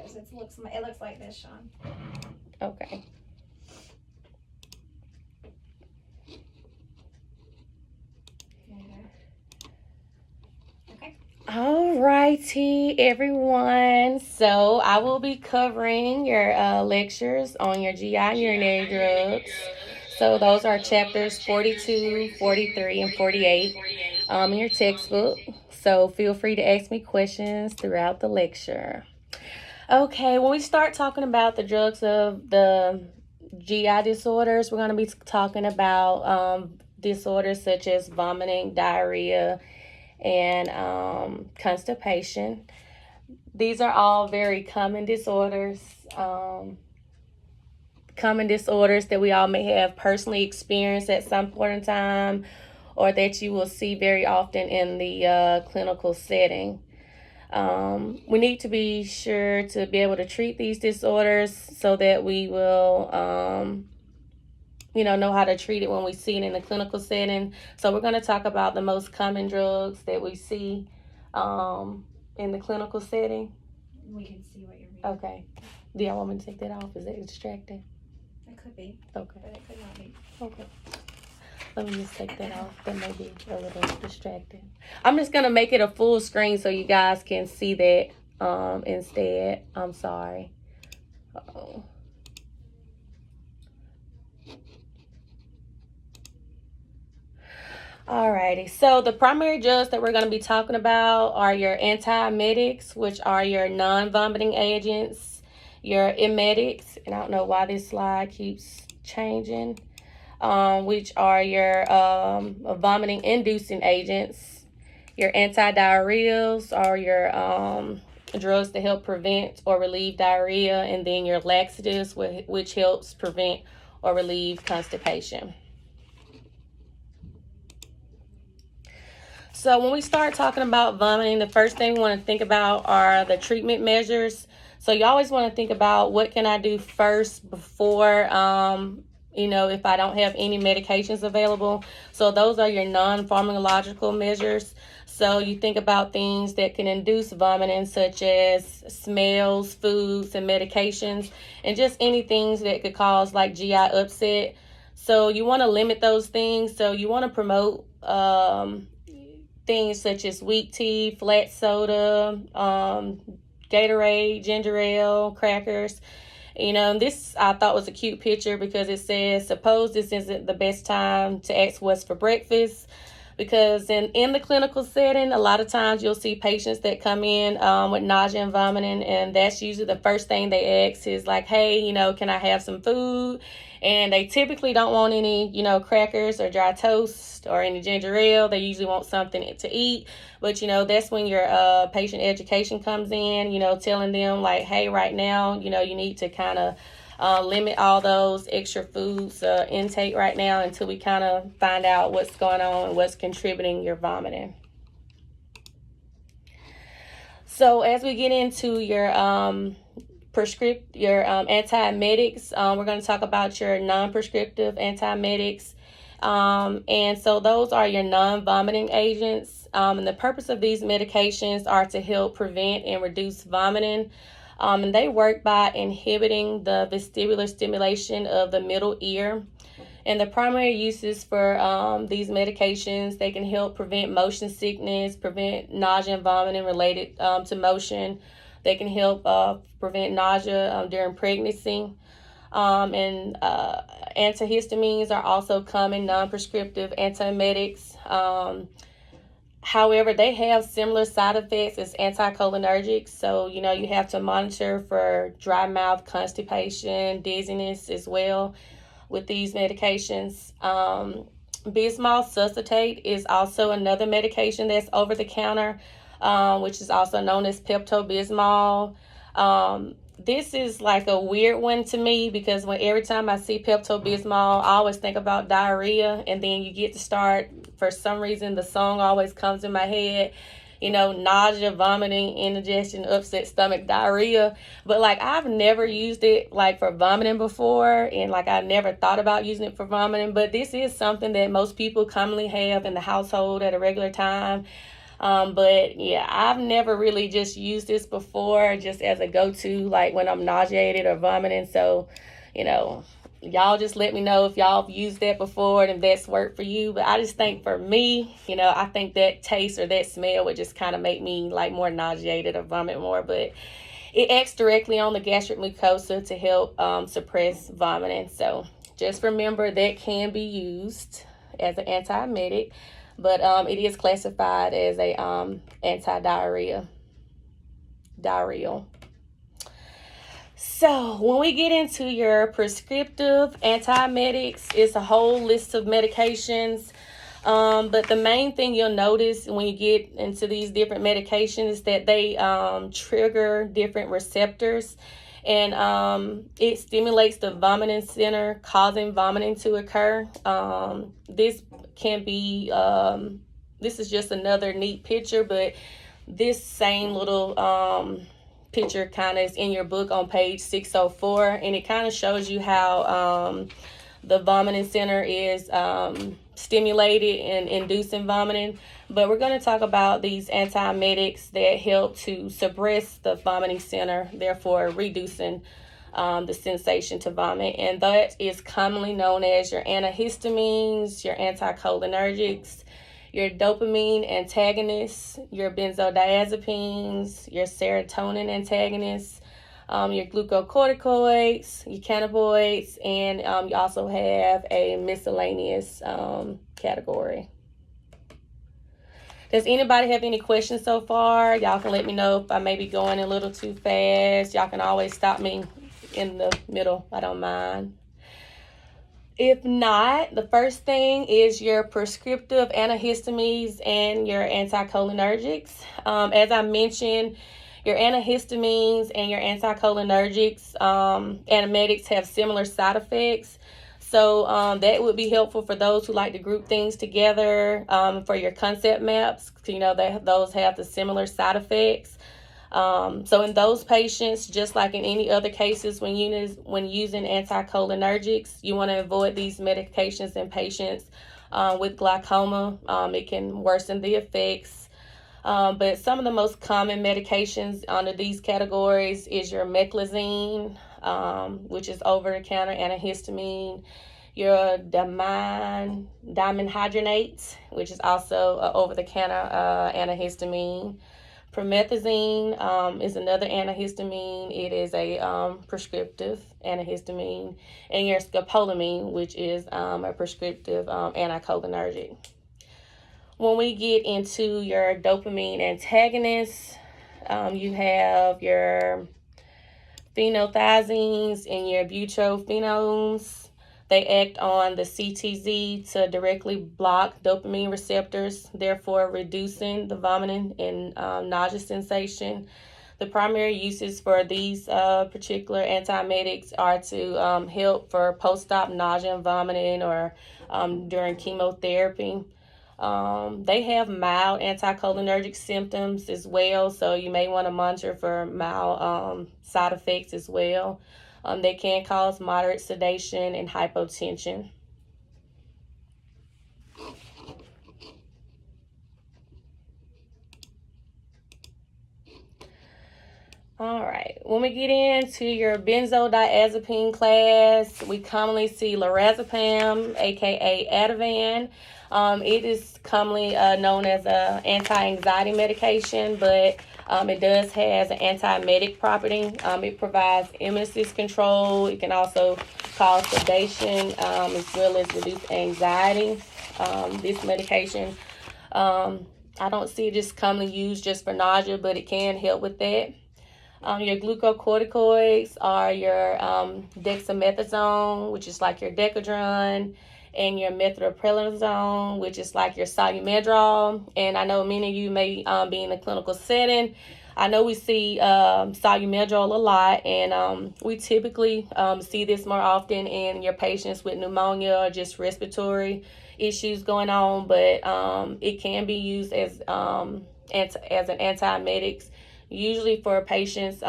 goes. It looks like this, Sean. Okay. All righty, everyone. So I will be covering your lectures on your GI and urinary drugs. So those are chapters 42, 43, and 48 in your textbook. So feel free to ask me questions throughout the lecture. Okay, when we start talking about the drugs of the GI disorders, we're going to be talking about disorders such as vomiting, diarrhea, and constipation. These are all very common disorders. Common disorders that we all may have personally experienced at some point in time, or that you will see very often in the clinical setting. We need to be sure to be able to treat these disorders so that we will know how to treat it when we see it in the clinical setting. So we're going to talk about the most common drugs that we see in the clinical setting. We can see what you're reading. Okay. Do y'all want me to take that off? Is that distracting? It could be. Okay. But it could not be. Okay. Let me just take that off. That may be a little distracting. I'm just going to make it a full screen so you guys can see that instead. I'm sorry. Uh-oh. Alrighty, so the primary drugs that we're going to be talking about are your antiemetics, which are your non-vomiting agents, your emetics, and I don't know why this slide keeps changing, which are your vomiting-inducing agents. Your anti-diarrheals are your drugs to help prevent or relieve diarrhea, and then your laxatives, which helps prevent or relieve constipation. So when we start talking about vomiting, the first thing we want to think about are the treatment measures. So you always want to think about what can I do first before, if I don't have any medications available. So those are your non-pharmacological measures. So you think about things that can induce vomiting, such as smells, foods, and medications, and just any things that could cause like GI upset. So you want to limit those things. So you want to promote things such as weak tea, flat soda, Gatorade, ginger ale, crackers. This I thought was a cute picture because it says, suppose this isn't the best time to ask what's for breakfast. Because in the clinical setting, a lot of times you'll see patients that come in with nausea and vomiting, and that's usually the first thing they ask is like, hey, can I have some food? And they typically don't want any, crackers or dry toast or any ginger ale. They usually want something to eat. But, that's when your patient education comes in, telling them like, hey, right now, you need to kind of limit all those extra foods intake right now until we kind of find out what's going on and what's contributing your vomiting. So as we get into your antiemetics, we're going to talk about your non-prescriptive antiemetics. And so those are your non-vomiting agents. And the purpose of these medications are to help prevent and reduce vomiting. And they work by inhibiting the vestibular stimulation of the middle ear. And the primary uses for these medications, they can help prevent motion sickness, prevent nausea and vomiting related to motion. They can help prevent nausea during pregnancy. And antihistamines are also common non-prescriptive antiemetics. However, they have similar side effects as anticholinergics. So, you have to monitor for dry mouth, constipation, dizziness as well with these medications. Bismol succinate is also another medication that's over the counter, which is also known as Pepto-Bismol. This is like a weird one to me because every time I see Pepto-Bismol, I always think about diarrhea, and then you get to start, for some reason, the song always comes in my head, nausea, vomiting, indigestion, upset stomach, diarrhea. But I've never used it for vomiting before, and I never thought about using it for vomiting. But this is something that most people commonly have in the household at a regular time. But yeah, I've never really just used this before just as a go-to, like when I'm nauseated or vomiting. So, you know, y'all just let me know if y'all have used that before and if that's worked for you. But I just think for me, you know, I think that taste or that smell would just kind of make me like more nauseated or vomit more. But it acts directly on the gastric mucosa to help suppress vomiting. So just remember that can be used as an antiemetic, but it is classified as a anti-diarrhea. Diarrheal. So when we get into your prescriptive antiemetics, it's a whole list of medications. But the main thing you'll notice when you get into these different medications is that they trigger different receptors, and it stimulates the vomiting center, causing vomiting to occur. This can be, this is just another neat picture, but this same little picture kind of is in your book on page 604, and it kind of shows you how the vomiting center is stimulated and inducing vomiting. But we're going to talk about these antiemetics that help to suppress the vomiting center, therefore reducing the sensation to vomit. And that is commonly known as your antihistamines, your anticholinergics, your dopamine antagonists, your benzodiazepines, your serotonin antagonists, your glucocorticoids, your cannaboids, and you also have a miscellaneous category. Does anybody have any questions so far? Y'all can let me know if I may be going a little too fast. Y'all can always stop me in the middle. I don't mind. If not, the first thing is your prescriptive antihistamines and your anticholinergics. As I mentioned, your antihistamines and your anticholinergics, antiemetics have similar side effects. So that would be helpful for those who like to group things together for your concept maps. You know, those have the similar side effects. So in those patients, just like in any other cases when using anticholinergics, you want to avoid these medications in patients with glaucoma. It can worsen the effects. But some of the most common medications under these categories is your meclizine, which is over-the-counter antihistamine, your dimenhydrinate, which is also over-the-counter antihistamine. Promethazine is another antihistamine. It is a prescriptive antihistamine. And your scopolamine, which is a prescriptive anticholinergic. When we get into your dopamine antagonists, you have your phenothiazines and your butyrophenones. They act on the CTZ to directly block dopamine receptors, therefore reducing the vomiting and nausea sensation. The primary uses for these particular antiemetics are to help for post-op nausea and vomiting or during chemotherapy. They have mild anticholinergic symptoms as well, so you may want to monitor for mild side effects as well. They can cause moderate sedation and hypotension. All right, when we get into your benzodiazepine class, we commonly see Lorazepam, aka Ativan. It is commonly known as an anti-anxiety medication, but it does have an antiemetic property. It provides emesis control. It can also cause sedation as well as reduce anxiety. This medication, I don't see it just commonly used just for nausea, but it can help with that. Your glucocorticoids are your dexamethasone, which is like your Decadron, and your methylprednisolone, which is like your Solumedrol. And I know many of you may be in a clinical setting. I know we see Solumedrol a lot, and we typically see this more often in your patients with pneumonia or just respiratory issues going on, but it can be used as an antiemetics, usually for patients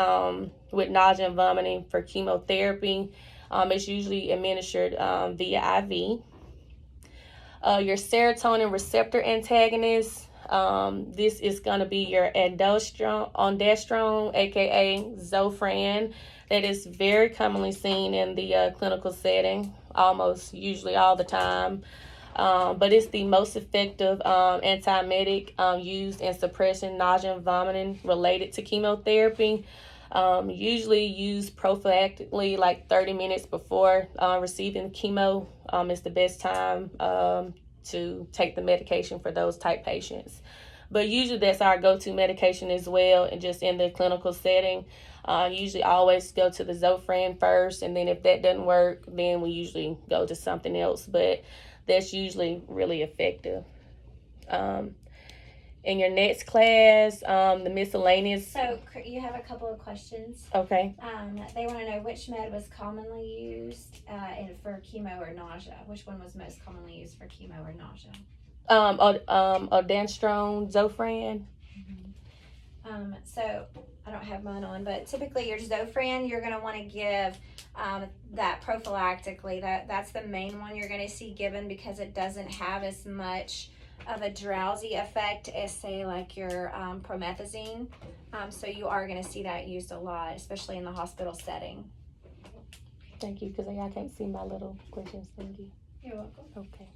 with nausea and vomiting for chemotherapy. It's usually administered via IV. Your serotonin receptor antagonists, This is going to be your ondansetron, aka Zofran. That is very commonly seen in the clinical setting, almost usually all the time. But it's the most effective antiemetic used in suppressing nausea and vomiting related to chemotherapy. Usually used prophylactically, like 30 minutes before receiving chemo is the best time to take the medication for those type patients. But usually that's our go-to medication as well, and just in the clinical setting. Usually always go to the Zofran first, and then if that doesn't work, then we usually go to something else. But that's usually really effective. In your next class, the miscellaneous. So you have a couple of questions. Okay. They want to know which med was commonly used for chemo or nausea. Which one was most commonly used for chemo or nausea? Ondansetron, Zofran. So I don't have mine on, but typically your Zofran, you're going to want to give that prophylactically. That's the main one you're going to see given because it doesn't have as much of a drowsy effect as, say, like your promethazine. So you are going to see that used a lot, especially in the hospital setting. Thank you, because I can't see my little questions. Thank you. You're welcome. Okay.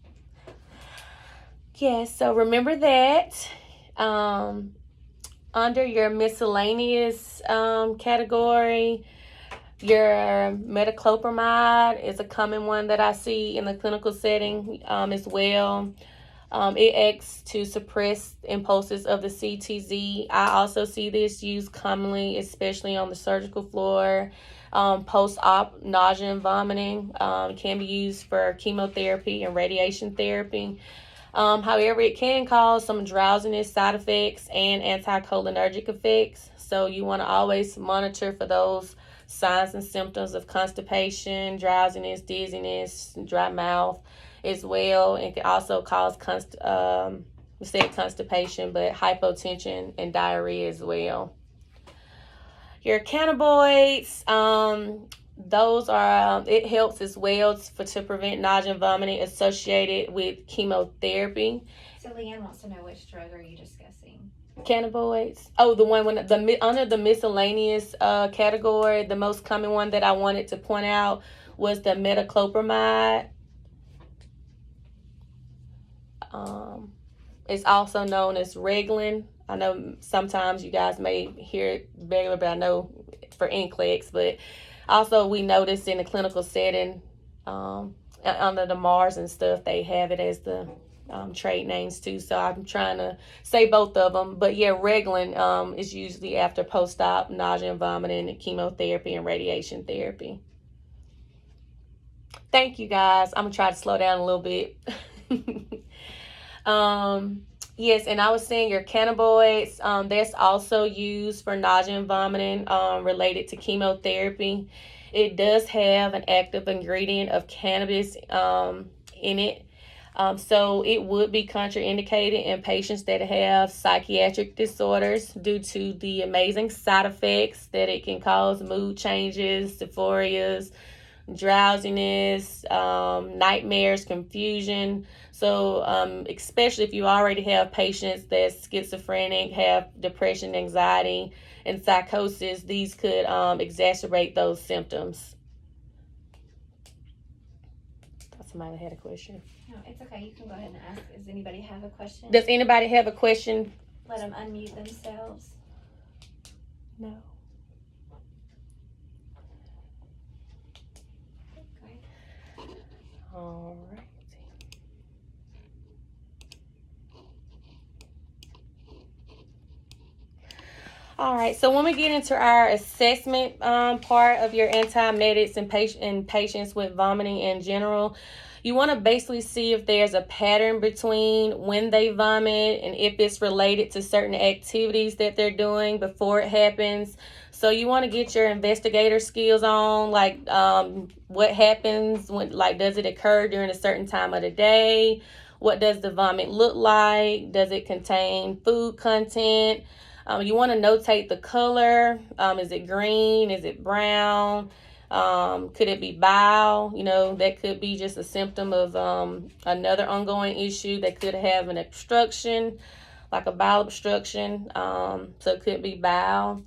Yeah, so remember that. Under your miscellaneous category, your metoclopramide is a common one that I see in the clinical setting as well. It acts to suppress impulses of the CTZ. I also see this used commonly, especially on the surgical floor. Post-op nausea and vomiting can be used for chemotherapy and radiation therapy. However, it can cause some drowsiness side effects and anticholinergic effects. So you want to always monitor for those signs and symptoms of constipation, drowsiness, dizziness, dry mouth as well. It can also cause constipation, but hypotension and diarrhea as well. Your Cannaboids, those are, it helps as well to prevent nausea and vomiting associated with chemotherapy. So Leanne wants to know which drug are you discussing? Cannaboids. Oh, the one under the miscellaneous category, the most common one that I wanted to point out was the metoclopramide. It's also known as Reglan. I know sometimes you guys may hear it regular, but I know for NCLEX. But also we notice in the clinical setting, under the Mars and stuff, they have it as the trade names too. So I'm trying to say both of them. But yeah, Reglan is usually after post-op nausea and vomiting and chemotherapy and radiation therapy. Thank you, guys. I'm going to try to slow down a little bit. Yes, and I was saying your Cannaboids, that's also used for nausea and vomiting related to chemotherapy. It does have an active ingredient of cannabis in it. So it would be contraindicated in patients that have psychiatric disorders due to the amazing side effects that it can cause: mood changes, euphorias, drowsiness, nightmares, confusion. So especially if you already have patients that's schizophrenic, have depression, anxiety, and psychosis, these could exacerbate those symptoms. Thought somebody had a question. No, it's okay. You can go ahead and ask. Does anybody have a question? Does anybody have a question? Let them unmute themselves. No. Okay. All right. All right, so when we get into our assessment part of your antiemetics and patients with vomiting in general, you want to basically see if there's a pattern between when they vomit and if it's related to certain activities that they're doing before it happens. So you want to get your investigator skills on, like what happens when, like, does it occur during a certain time of the day? What does the vomit look like? Does it contain food content? You want to notate the color. Is it green? Is it brown? Could it be bowel? That could be just a symptom of another ongoing issue. They could have an obstruction, like a bowel obstruction. So it could be bowel.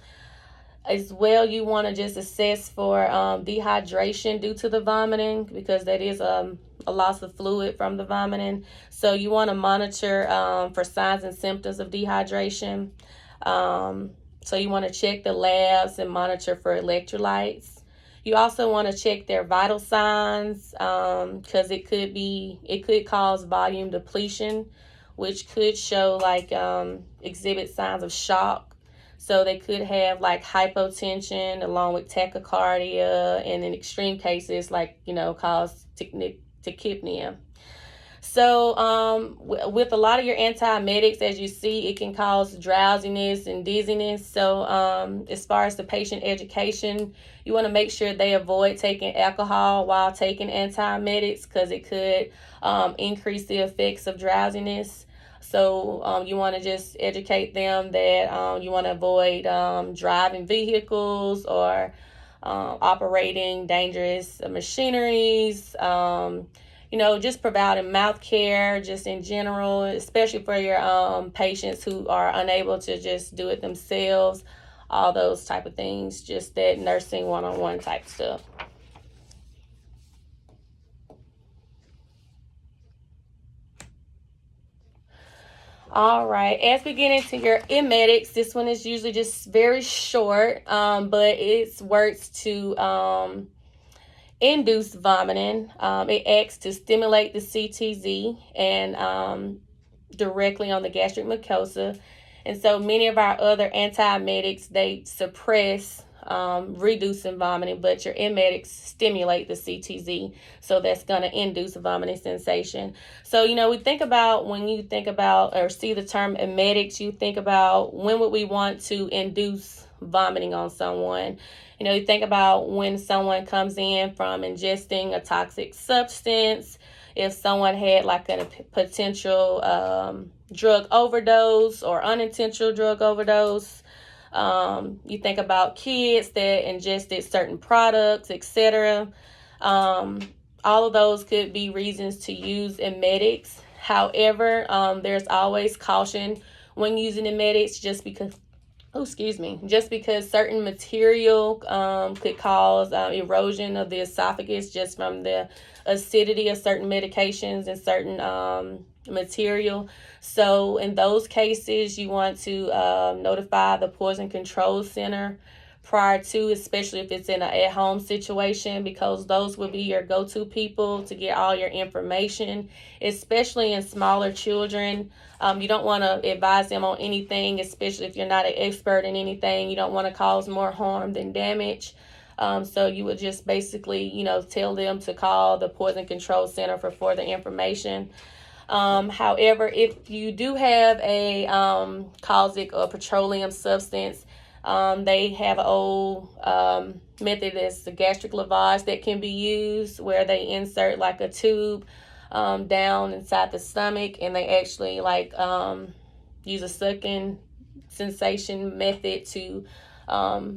As well, you want to just assess for dehydration due to the vomiting, because that is a loss of fluid from the vomiting. So you want to monitor for signs and symptoms of dehydration. So you want to check the labs and monitor for electrolytes. You also want to check their vital signs, because it could cause volume depletion, which could show like exhibit signs of shock. So they could have like hypotension along with tachycardia, and in extreme cases, like, cause tachypnea. So with a lot of your antiemetics, as you see, it can cause drowsiness and dizziness. So as far as the patient education, you want to make sure they avoid taking alcohol while taking antiemetics, because it could increase the effects of drowsiness. So you want to just educate them that you want to avoid driving vehicles or operating dangerous machineries. Just providing mouth care just in general, especially for your patients who are unable to just do it themselves, all those type of things, just that nursing one-on-one type stuff. All right, as we get into your emetics, this one is usually just very short, but it works to induce vomiting. It acts to stimulate the CTZ and directly on the gastric mucosa. And so many of our other antiemetics, they suppress reducing vomiting, but your emetics stimulate the CTZ, so that's going to induce a vomiting sensation. So when you think about or see the term emetics, you think about when would we want to induce vomiting on someone. You think about when someone comes in from ingesting a toxic substance, if someone had like a potential drug overdose or unintentional drug overdose. You think about kids that ingested certain products, etc. All of those could be reasons to use emetics. However, there's always caution when using emetics, just because certain material could cause erosion of the esophagus just from the acidity of certain medications and certain material. So in those cases, you want to notify the Poison Control Center prior to, especially if it's in an at-home situation, because those will be your go-to people to get all your information, especially in smaller children. You don't want to advise them on anything, especially if you're not an expert in anything. You don't want to cause more harm than damage. So you would just basically, tell them to call the Poison Control Center for further information. However, if you do have a caustic or petroleum substance, they have an old method that's the gastric lavage that can be used, where they insert like a tube down inside the stomach, and they actually use a sucking sensation method to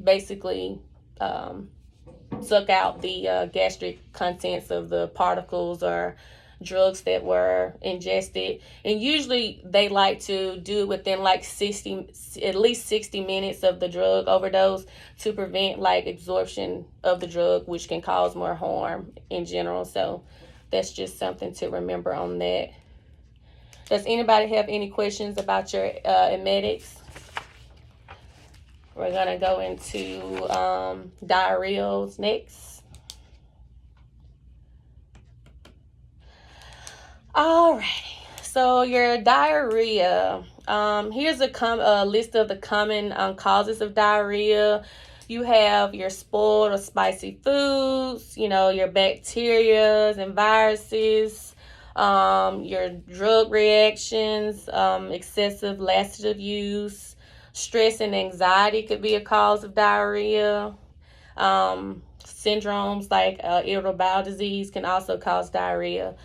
basically suck out the gastric contents of the particles or drugs that were ingested. And usually they like to do it within at least 60 minutes of the drug overdose, to prevent absorption of the drug, which can cause more harm in general. So that's just something to remember on that. Does anybody have any questions about your emetics? We're going to go into diarrheals next. Alrighty, so your diarrhea. Here's a list of the common causes of diarrhea. You have your spoiled or spicy foods, your bacteria and viruses, your drug reactions, excessive laxative use, stress and anxiety could be a cause of diarrhea. Syndromes like irritable bowel disease can also cause diarrhea.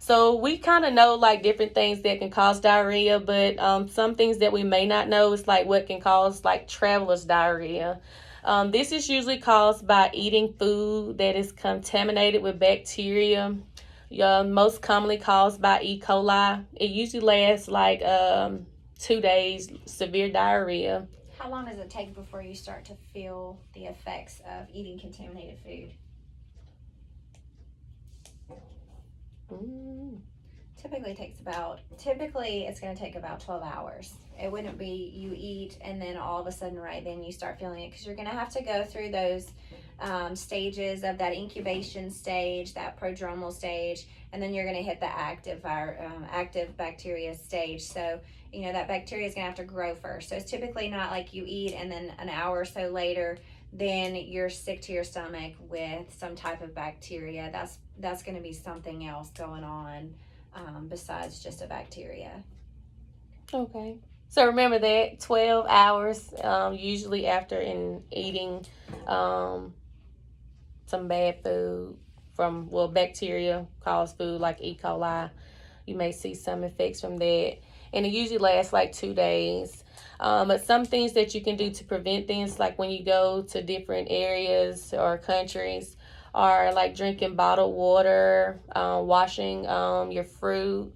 So we kind of know different things that can cause diarrhea, but some things that we may not know is what can cause traveler's diarrhea. This is usually caused by eating food that is contaminated with bacteria, most commonly caused by E. coli. It usually lasts 2 days, severe diarrhea. How long does it take before you start to feel the effects of eating contaminated food? Typically it's going to take about 12 hours. It wouldn't be you eat and then all of a sudden right then you start feeling it, because you're going to have to go through those stages of that incubation stage, that prodromal stage, and then you're going to hit the active bacteria stage. So that bacteria is going to have to grow first. So it's typically not like you eat and then an hour or so later then you're sick to your stomach with some type of bacteria. That's going to be something else going on besides just a bacteria. Okay. So remember that 12 hours, usually after eating some bad food from, bacteria caused food like E. coli. You may see some effects from that. And it usually lasts like 2 days. But some things that you can do to prevent things, like when you go to different areas or countries, are like drinking bottled water, washing your fruit,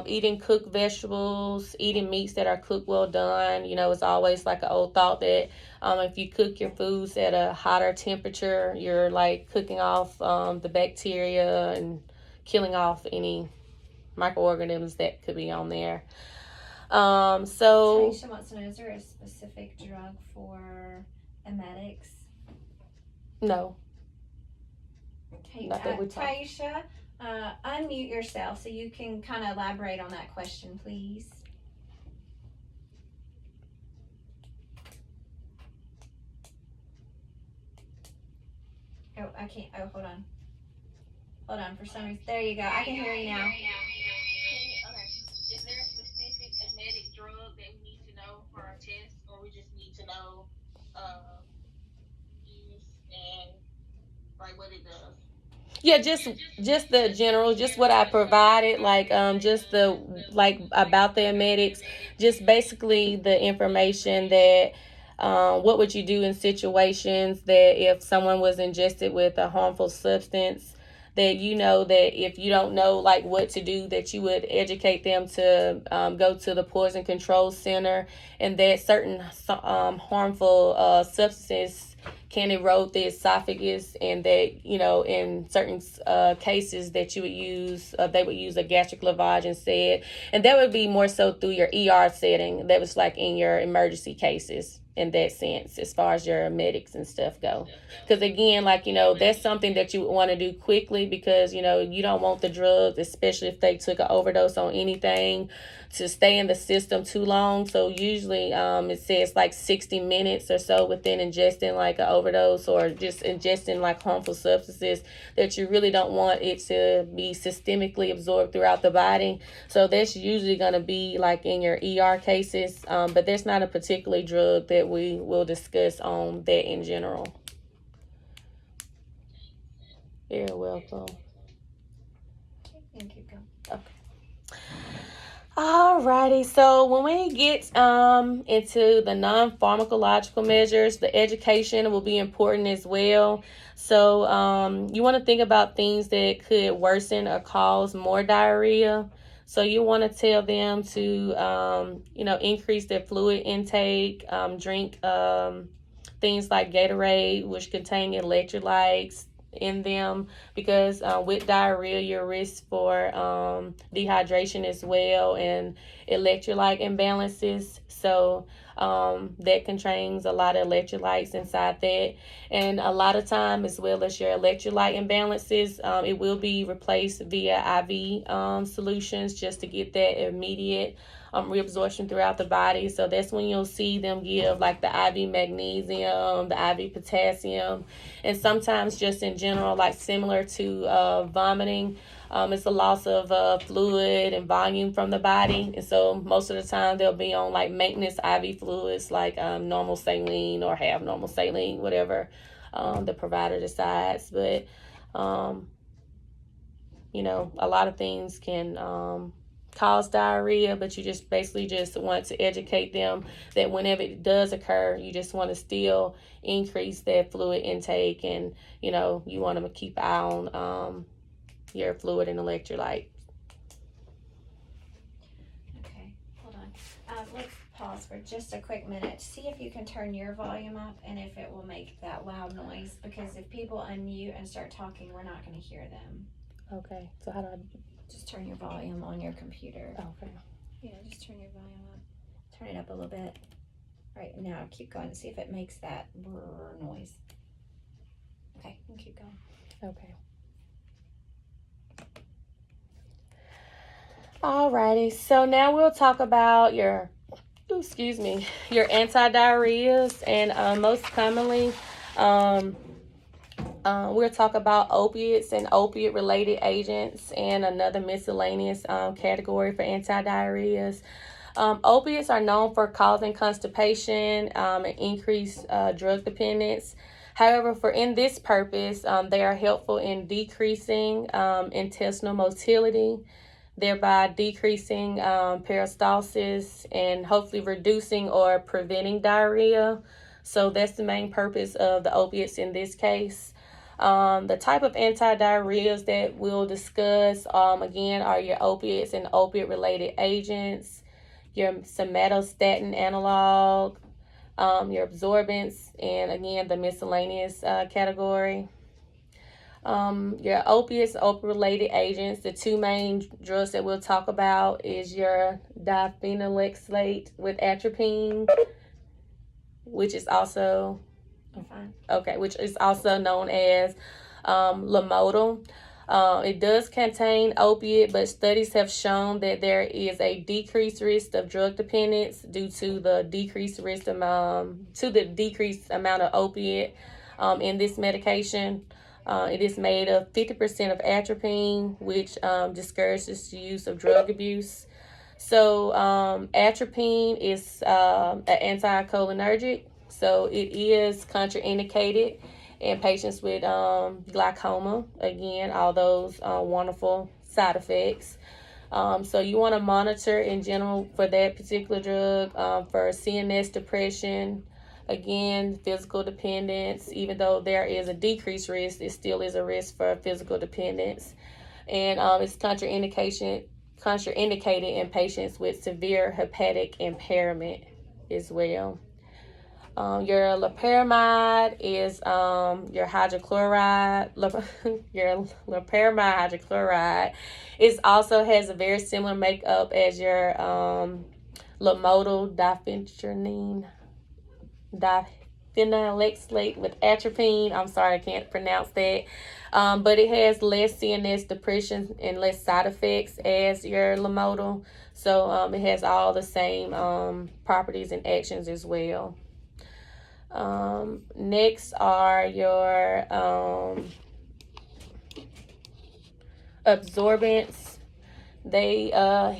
eating cooked vegetables, eating meats that are cooked well done. It's always like an old thought that if you cook your foods at a hotter temperature, you're like cooking off the bacteria and killing off any microorganisms that could be on there. Taisha wants to know, is there a specific drug for emetics? No. Hey, Taisha, unmute yourself so you can kind of elaborate on that question, please. Oh, I can't. Oh, hold on. For some reason. There you go. I can hear you now. Is there a specific emetic drug that we need to know for our test, or we just need to know use and like what it does? Yeah, just the general, just what I provided, like just the about the emetics, just basically the information that what would you do in situations that if someone was ingested with a harmful substance, that that if you don't know like what to do, that you would educate them to go to the poison control center, and that certain harmful substances can erode the esophagus, and that in certain cases that you would use they would use a gastric lavage instead, and that would be more so through your ER setting. That was like in your emergency cases in that sense, as far as your emetics and stuff go, because again, like that's something that you would want to do quickly, because you don't want the drugs, especially if they took an overdose on anything, to stay in the system too long. So usually it says like 60 minutes or so within ingesting like an overdose or just ingesting like harmful substances, that you really don't want it to be systemically absorbed throughout the body. So that's usually going to be like in your ER cases, but there's not a particular drug that we will discuss on that in general. You're welcome. Thank you. Okay. Alrighty, so when we get into the non-pharmacological measures, the education will be important as well. So you want to think about things that could worsen or cause more diarrhea. So you want to tell them to increase their fluid intake, drink things like Gatorade, which contain electrolytes in them, because with diarrhea your risk for dehydration as well, and electrolyte imbalances. So that contains a lot of electrolytes inside that, and a lot of time, as well as your electrolyte imbalances, it will be replaced via IV solutions, just to get that immediate reabsorption throughout the body. So that's when you'll see them give like the IV magnesium, the IV potassium, and sometimes just in general, like similar to vomiting, it's a loss of fluid and volume from the body. And so most of the time they'll be on like maintenance IV fluids, like normal saline or half normal saline, whatever the provider decides. But a lot of things can cause diarrhea, but you just basically just want to educate them that whenever it does occur, you just want to still increase that fluid intake, and you want them to keep an eye on your fluid and electrolyte. Okay, hold on. pause for just a quick minute. See if you can turn your volume up and if it will make that loud noise. Because if people unmute and start talking, we're not going to hear them. Okay. So how do I? Just turn your volume on your computer. Okay. Yeah, just turn your volume up. Turn it up a little bit. All right, now keep going. See if it makes that brrr noise. Okay, you can keep going. Okay. Alrighty. So now we'll talk about your anti-diarrheas, and most commonly, we'll talk about opiates and opiate-related agents, and another miscellaneous category for anti-diarrheas. Opiates are known for causing constipation and increased drug dependence. However, in this purpose, they are helpful in decreasing intestinal motility, thereby decreasing peristalsis and hopefully reducing or preventing diarrhea. So that's the main purpose of the opiates in this case. The type of anti-diarrheas that we'll discuss, again, are your opiates and opiate-related agents, your somatostatin analog, your absorbents, and again, the miscellaneous category. Your opiates, opiate-related agents, the two main drugs that we'll talk about is your diphenyl laxate with atropine, which is also which is also known as Lorazepam. It does contain opiate, but studies have shown that there is a decreased risk of drug dependence due to the decreased amount of opiate in this medication. It is made of 50% of atropine, which discourages the use of drug abuse. So atropine is an anticholinergic, so it is contraindicated in patients with glaucoma. Again, all those wonderful side effects. So you want to monitor in general for that particular drug for CNS depression. Again, physical dependence. Even though there is a decreased risk, it still is a risk for physical dependence. And it's contraindicated in patients with severe hepatic impairment as well. Your Loperamide is your hydrochloride. Your Loperamide hydrochloride also has a very similar makeup as your Lomotil diphenyl laxate with atropine. I'm sorry, I can't pronounce that. But it has less CNS depression and less side effects as your Lomotil. So it has all the same properties and actions as well. Next are your absorbents. They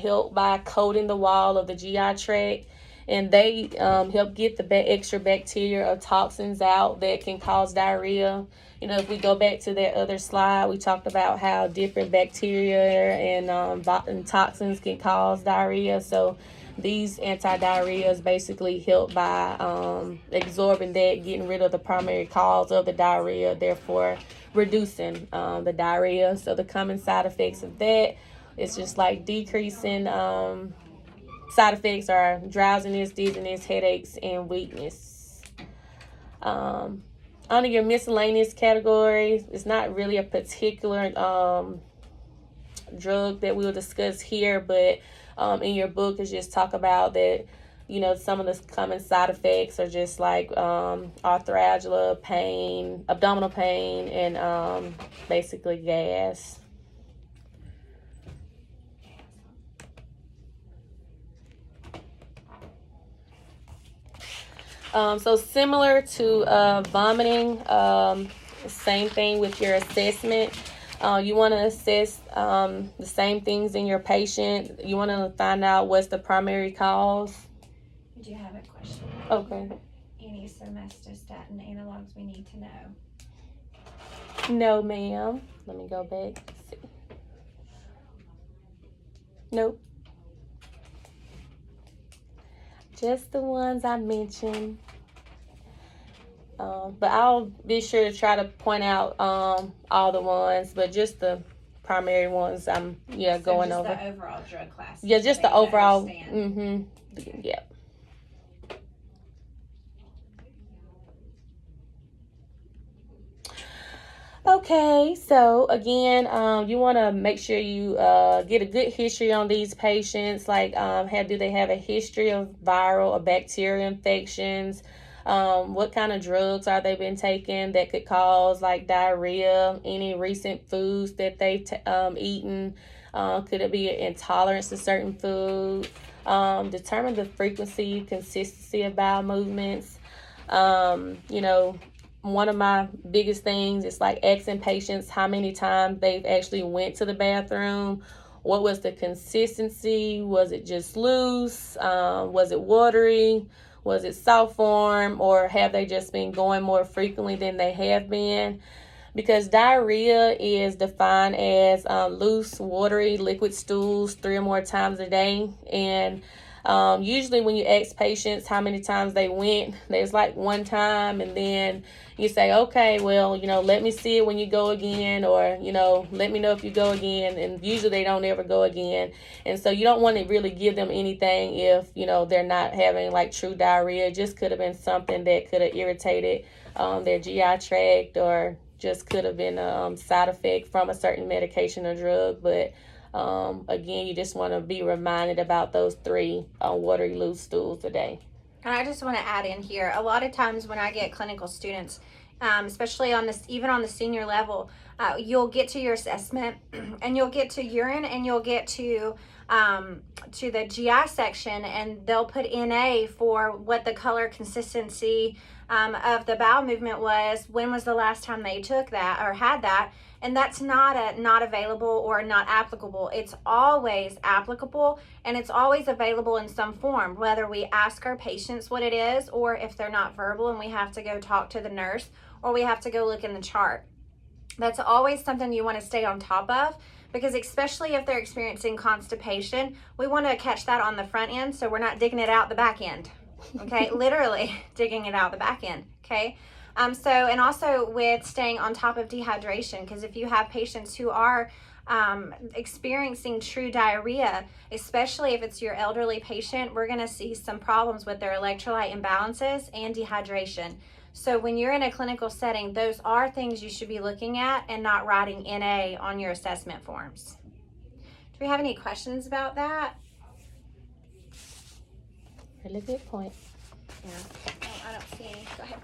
help by coating the wall of the GI tract, and they help get the extra bacteria or toxins out that can cause diarrhea. You know, if we go back to that other slide, we talked about how different bacteria and toxins can cause diarrhea. So these anti-diarrheas basically help by absorbing that, getting rid of the primary cause of the diarrhea, therefore reducing the diarrhea. So the common side effects of that is just like decreasing side effects are drowsiness, dizziness, headaches, and weakness. Under your miscellaneous category, it's not really a particular drug that we'll discuss here, but in your book is just talk about that, you know, some of the common side effects are just like arthralgia, pain, abdominal pain, and basically gas. So similar to vomiting, same thing with your assessment. You want to assess the same things in your patient. You want to find out what's the primary cause. Did you have a question? Okay. Any somatostatin analogs we need to know? No, ma'am. Let me go back. See. Nope. Just the ones I mentioned. But I'll be sure to try to point out all the ones, but just the primary ones I'm going over. The overall drug class. Yeah, just the overall. Mm-hmm. Yeah. Okay, so again, you want to make sure you get a good history on these patients. Like, do they have a history of viral or bacterial infections? What kind of drugs are they been taking that could cause like diarrhea? Any recent foods that they've eaten? Could it be an intolerance to certain food? Determine the frequency, consistency of bowel movements. One of my biggest things is like asking patients how many times they've actually went to the bathroom. What was the consistency? Was it just loose? Was it watery? Was it soft form? Or have they just been going more frequently than they have been? Because diarrhea is defined as loose, watery, liquid stools 3 or more times a day. And usually when you ask patients how many times they went, there's like one time, and then you say, okay, well, let me see it when you go again, or, let me know if you go again. And usually they don't ever go again. And so you don't want to really give them anything if, they're not having like true diarrhea. It just could have been something that could have irritated their GI tract, or just could have been a side effect from a certain medication or drug. But again, you just want to be reminded about those 3 watery loose stools a day. And I just want to add in here, a lot of times when I get clinical students, especially even on the senior level, you'll get to your assessment and you'll get to urine and you'll get to the GI section, and they'll put NA for what the color consistency of the bowel movement was. When was the last time they took that or had that? And that's not available or not applicable. It's always applicable, and it's always available in some form, whether we ask our patients what it is, or if they're not verbal and we have to go talk to the nurse, or we have to go look in the chart. That's always something you want to stay on top of, because especially if they're experiencing constipation, we want to catch that on the front end so we're not digging it out the back end. Okay, literally digging it out the back end. Okay. And also with staying on top of dehydration, because if you have patients who are experiencing true diarrhea, especially if it's your elderly patient, we're going to see some problems with their electrolyte imbalances and dehydration. So when you're in a clinical setting, those are things you should be looking at and not writing NA on your assessment forms. Do we have any questions about that? Really good point. Yeah. Oh, I don't see any. Go ahead.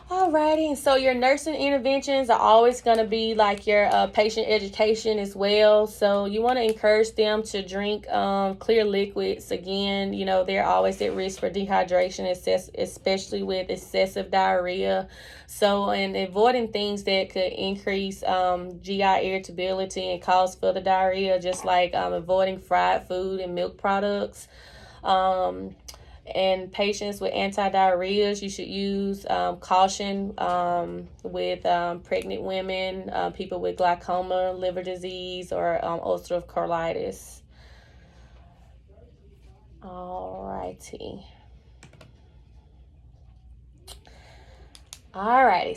Alrighty, and so your nursing interventions are always going to be like your patient education as well. So you want to encourage them to drink clear liquids. Again, they're always at risk for dehydration, especially with excessive diarrhea. So, and avoiding things that could increase GI irritability and cause further diarrhea, just like avoiding fried food and milk products. And patients with anti-diarrheas, you should use caution with pregnant women, people with glaucoma, liver disease, or ulcerative colitis. Alrighty.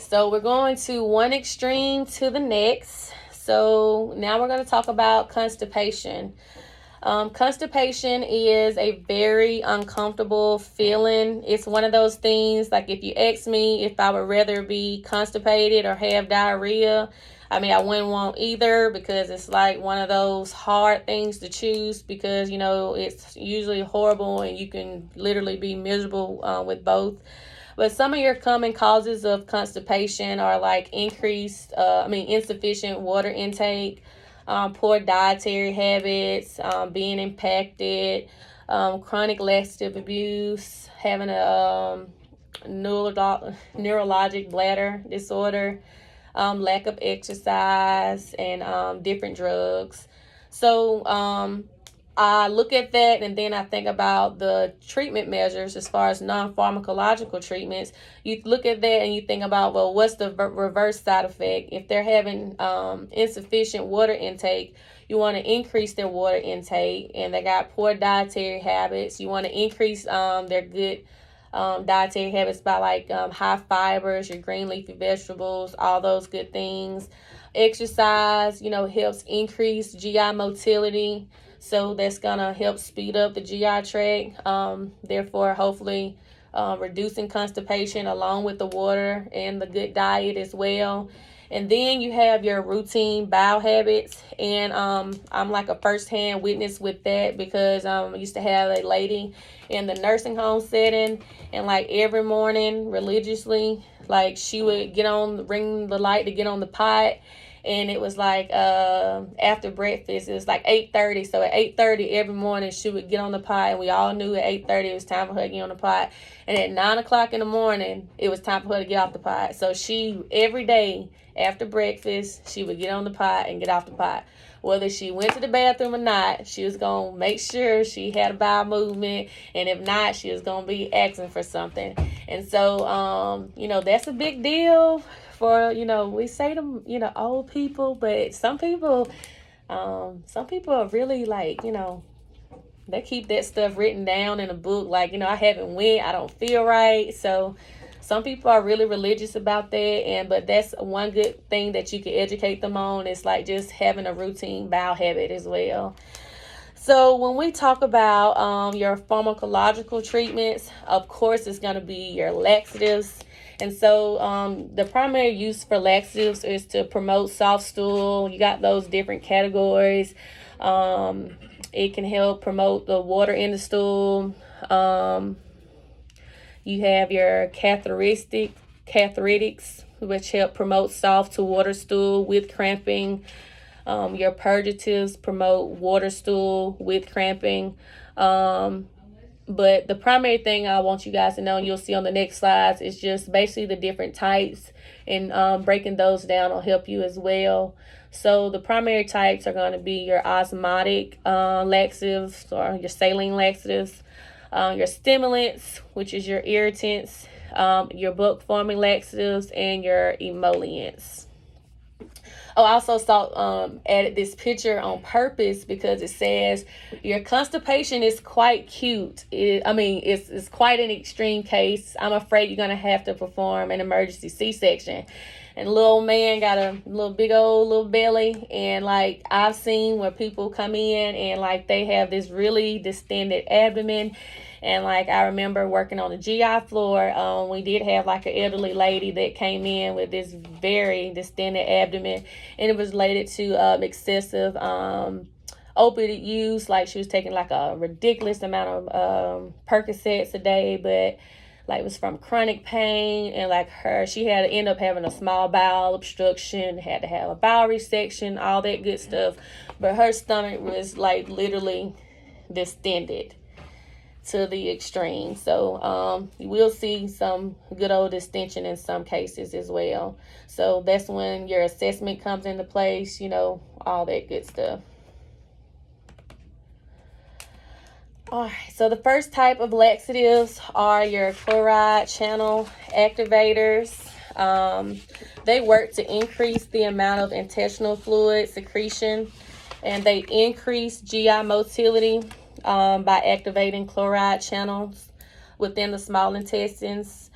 So we're going to one extreme to the next. So now we're going to talk about constipation. Constipation is a very uncomfortable feeling. It's one of those things, like if you ask me if I would rather be constipated or have diarrhea, I wouldn't want either, because it's like one of those hard things to choose, because, it's usually horrible and you can literally be miserable with both. But some of your common causes of constipation are like insufficient water intake, poor dietary habits, being impacted, chronic laxative abuse, having a neurologic bladder disorder, lack of exercise, and different drugs. So I look at that, and then I think about the treatment measures as far as non-pharmacological treatments. You look at that and you think about, well, what's the reverse side effect? If they're having insufficient water intake, you want to increase their water intake, and they got poor dietary habits. You want to increase their good dietary habits by like high fibers, your green leafy vegetables, all those good things. Exercise, helps increase GI motility. So that's going to help speed up the GI tract, therefore hopefully reducing constipation along with the water and the good diet as well. And then you have your routine bowel habits. And I'm like a first-hand witness with that because I used to have a lady in the nursing home setting, and like every morning religiously, like she would ring the light to get on the pot. And it was like after breakfast, it was like 8:30. So at 8:30 every morning, she would get on the pot, and we all knew at 8:30 it was time for her to get on the pot. And at 9 o'clock in the morning, it was time for her to get off the pot. So she, every day after breakfast, she would get on the pot and get off the pot. Whether she went to the bathroom or not, she was going to make sure she had a bowel movement. And if not, she was going to be asking for something. And so, that's a big deal for, we say them, old people, but some people are really like, they keep that stuff written down in a book. Like, I haven't went, I don't feel right. So some people are really religious about that. But that's one good thing that you can educate them on. It's like just having a routine bowel habit as well. So when we talk about your pharmacological treatments, of course, it's going to be your laxatives. And so the primary use for laxatives is to promote soft stool. You got those different categories. It can help promote the water in the stool. You have your catharitics, which help promote soft to water stool with cramping. Your purgatives promote water stool with cramping. But the primary thing I want you guys to know, and you'll see on the next slides, is just basically the different types, and breaking those down will help you as well. So the primary types are going to be your osmotic laxatives, or your saline laxatives, your stimulants, which is your irritants, your bulk-forming laxatives, and your emollients. Oh, I also added this picture on purpose because it says your constipation is quite cute. It's quite an extreme case. I'm afraid you're going to have to perform an emergency C-section. And the little man got a big old belly. And like I've seen where people come in and like they have this really distended abdomen. And like I remember working on the GI floor, we did have like an elderly lady that came in with this very distended abdomen, and it was related to excessive opiate use. Like she was taking like a ridiculous amount of Percocets a day, but like it was from chronic pain. And like she had to end up having a small bowel obstruction, had to have a bowel resection, all that good stuff. But her stomach was like literally distended to the extreme. So you will see some good old distension in some cases as well. So that's when your assessment comes into place, all that good stuff. All right, so the first type of laxatives are your chloride channel activators. They work to increase the amount of intestinal fluid secretion, and they increase GI motility by activating chloride channels within the small intestines.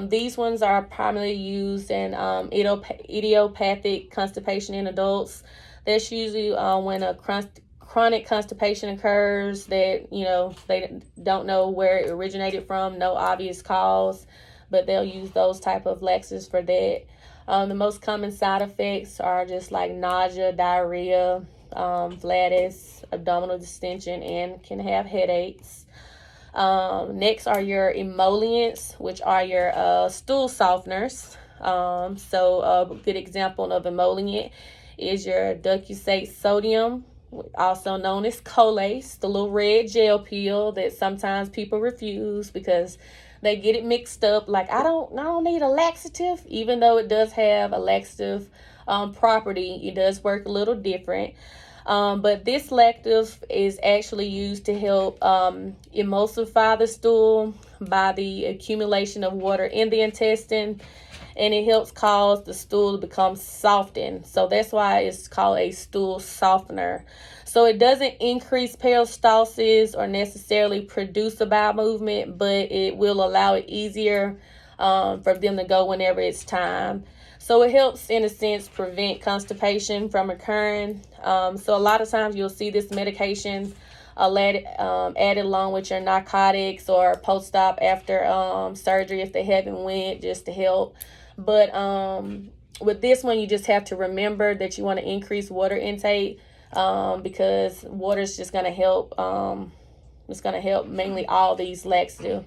These ones are primarily used in idiopathic constipation in adults. That's usually when a chronic constipation occurs that, they don't know where it originated from, no obvious cause, but they'll use those type of laxatives for that. The most common side effects are just like nausea, diarrhea, flatus, abdominal distension, and can have headaches. Next are your emollients, which are your stool softeners. So a good example of emollient is your docusate sodium, also known as Colace, the little red gel pill that sometimes people refuse because they get it mixed up. Like, I don't need a laxative, even though it does have a laxative property. It does work a little different. But this laxative is actually used to help emulsify the stool by the accumulation of water in the intestine, and it helps cause the stool to become softened. So that's why it's called a stool softener. So it doesn't increase peristalsis or necessarily produce a bowel movement, but it will allow it easier for them to go whenever it's time. So it helps, in a sense, prevent constipation from occurring. So a lot of times you'll see this medication added along with your narcotics or post-op after surgery if they haven't went, just to help. But with this one, you just have to remember that you want to increase water intake, because water is just going to help. It's going to help mainly all these laxatives.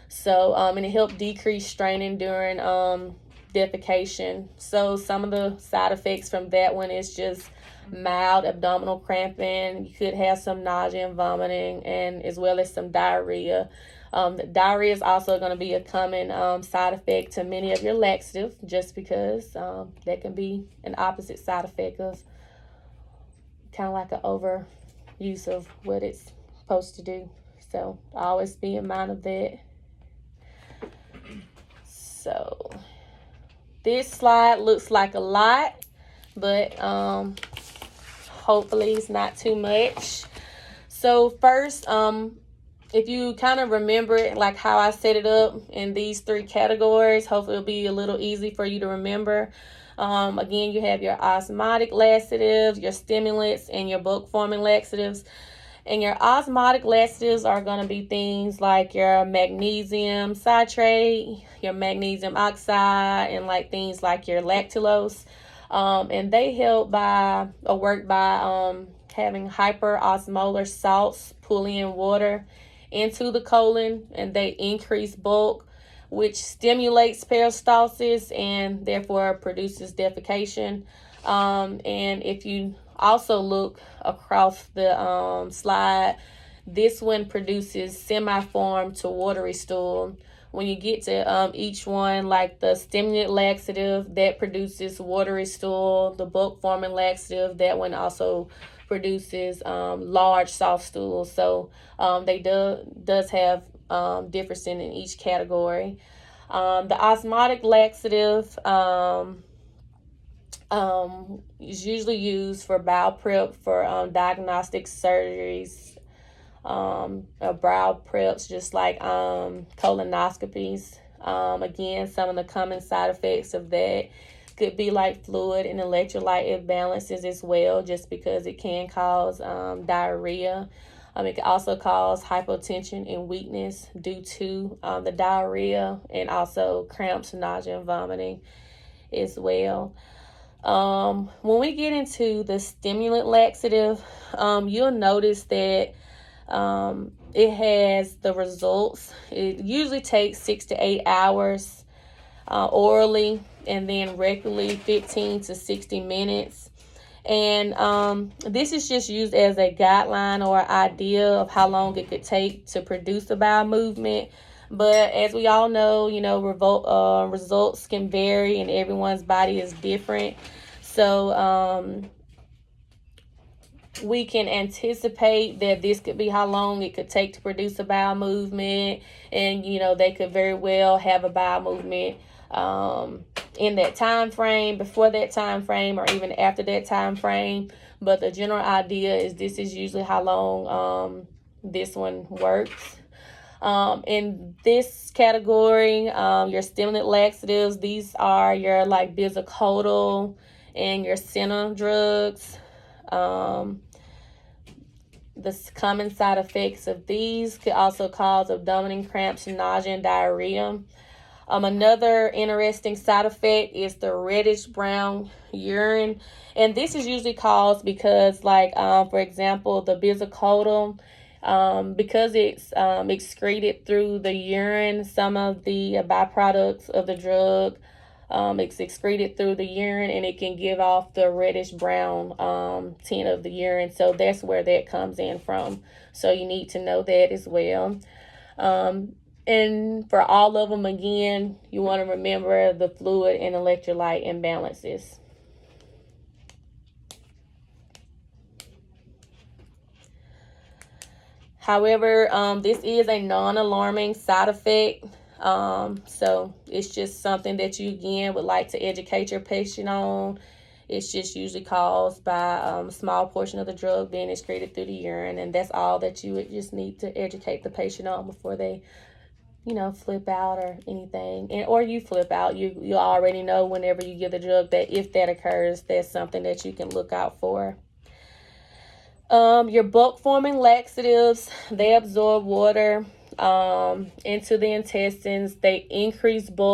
So, and it helps decrease straining during defecation. So some of the side effects from that one is just mild abdominal cramping. You could have some nausea and vomiting, and as well as some diarrhea. Diarrhea is also going to be a common side effect to many of your laxatives, just because that can be an opposite side effect of kind of like an overuse of what it's supposed to do. So always be in mind of that. So this slide looks like a lot, but hopefully it's not too much. So first, if you kind of remember it, like how I set it up in these 3 categories, hopefully it'll be a little easy for you to remember. Again, you have your osmotic laxatives, your stimulants, and your bulk-forming laxatives. And your osmotic laxatives are going to be things like your magnesium citrate, your magnesium oxide, and like things like your lactulose. And they help by, or work by having hyperosmolar salts pull in water into the colon, and they increase bulk, which stimulates peristalsis and therefore produces defecation. And if you also look across the slide, this one produces semi-formed to watery stool. When you get to each one, like the stimulant laxative, that produces watery stool. The bulk forming laxative, that one also produces large soft stools. So they does have difference in each category. The osmotic laxative is usually used for bowel prep for diagnostic surgeries, or bowel preps, just like colonoscopies. Again, some of the common side effects of that could be like fluid and electrolyte imbalances as well, just because it can cause diarrhea. It can also cause hypotension and weakness due to the diarrhea, and also cramps, nausea, and vomiting as well. When we get into the stimulant laxative, you'll notice that it has the results. It usually takes 6 to 8 hours orally, and then regularly 15 to 60 minutes. And this is just used as a guideline or idea of how long it could take to produce a bowel movement. But as we all know, results can vary, and everyone's body is different. So we can anticipate that this could be how long it could take to produce a bowel movement. And, they could very well have a bowel movement in that time frame, before that time frame, or even after that time frame. But the general idea is this is usually how long this one works. In this category, your stimulant laxatives, these are your like bisacodyl and your senna drugs. The common side effects of these could also cause abdominal cramps, nausea, and diarrhea. Another interesting side effect is the reddish brown urine. And this is usually caused because, like, for example, the bisacodyl, because it's excreted through the urine, some of the byproducts of the drug, it's excreted through the urine, and it can give off the reddish brown tint of the urine. So that's where that comes in from. So you need to know that as well. And for all of them, again, you want to remember the fluid and electrolyte imbalances. However, this is a non-alarming side effect. So it's just something that you, again, would like to educate your patient on. It's just usually caused by a small portion of the drug being excreted through the urine. And that's all that you would just need to educate the patient on before they flip out or anything. Or you flip out. You already know whenever you give the drug that if that occurs, that's something that you can look out for. Your bulk forming laxatives, they absorb water into the intestines. They increase bulk